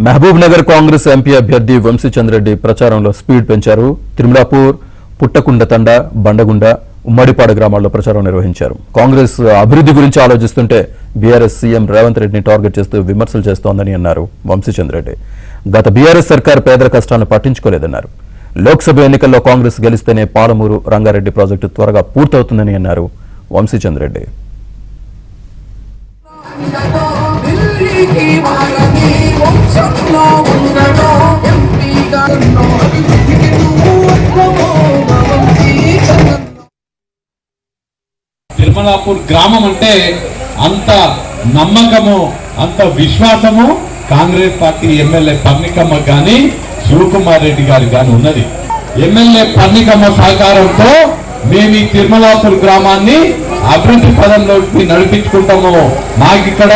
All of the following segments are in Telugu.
మహబూబ్ నగర్ కాంగ్రెస్ ఎంపీ అభ్యర్థి వంశీచంద్రెడ్డి ప్రచారంలో స్పీడ్ పెంచారు. తిరుమలాపూర్, పుట్టకుండ తండ, బండగుండ, ఉమ్మడిపాడు గ్రామాల్లో ప్రచారం నిర్వహించారు. కాంగ్రెస్ అభివృద్ధి గురించి ఆలోచిస్తుంటే బీఆర్ఎస్ సీఎం రేవంత్ రెడ్డిని టార్గెట్ చేస్తూ విమర్శలు చేస్తోందని అన్నారు వంశీచంద్రెడ్డి. గత బీఆర్ఎస్ సర్కార్ పేదల కష్టాలను పట్టించుకోలేదన్నారు. లోక్సభ ఎన్నికల్లో కాంగ్రెస్ గెలిస్తేనే పాలమూరు రంగారెడ్డి ప్రాజెక్టు త్వరగా పూర్తవుతుందని అన్నారు వంశీచంద్రెడ్డి. తిరుమలాపూర్ గ్రామం అంటే అంత నమ్మకము, అంత విశ్వాసము కాంగ్రెస్ పార్టీ ఎమ్మెల్యే పర్ణికమ్మ కానీ శివకుమార్ రెడ్డి గారి కానీ ఉన్నది. ఎమ్మెల్యే పర్ణికమ్మ సహకారంతో మేము ఈ తిరుమలాపూర్ గ్రామాన్ని అభివృద్ధి పదంలోకి నడిపించుకుంటాము. మాకిక్కడ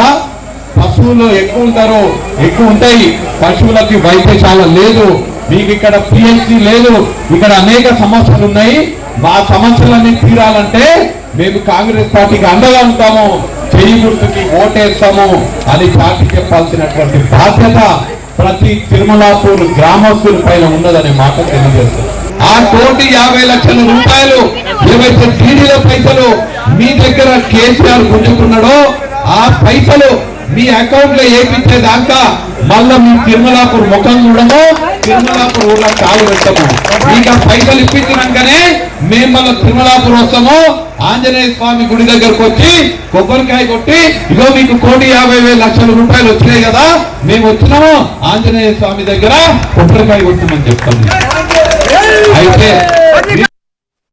పశువులు ఎక్కువ ఉంటాయి. పశువులకి వైద్యశాల లేదు, మీకు ఇక్కడ పిహెచ్సి లేదు, ఇక్కడ అనేక సమస్యలు ఉన్నాయి. మా సమస్యలన్నీ తీరాలంటే మేము కాంగ్రెస్ పార్టీకి అండగా ఉంటాము, చెయ్యి గుర్తుకి ఓటేస్తాము అని పార్టీ చెప్పాల్సినటువంటి బాధ్యత ప్రతి తిరుమలాపూర్ గ్రామస్తుల పైన ఉన్నదనే మాట తెలియజేస్తుంది. ఆ 1,50,00,000 రూపాయలు ఏవైతే టీడీల పైసలు మీ దగ్గర కేసీఆర్ గుంజుకున్నాడో ఆ పైసలు మీ అకౌంట్ లో ఏపించేదాకా మళ్ళా మీ తిరుమలాపూర్ ముఖం చూడము, తిరుమలాపూర్ ఊళ్ళో కాలు పెట్టము. మీకు పైసలు ఇప్పించినాకనే మేము మళ్ళీ తిరుమలాపూర్ వస్తాము. ఆంజనేయ స్వామి గుడి దగ్గరకు వచ్చి కొబ్బరికాయ కొట్టి ఇగో మీకు 1,50,00,000 రూపాయలు వచ్చినాయి కదా, మేము వచ్చినాము ఆంజనేయ స్వామి దగ్గర కొబ్బరికాయ కొట్టమని చెప్తాము. అయితే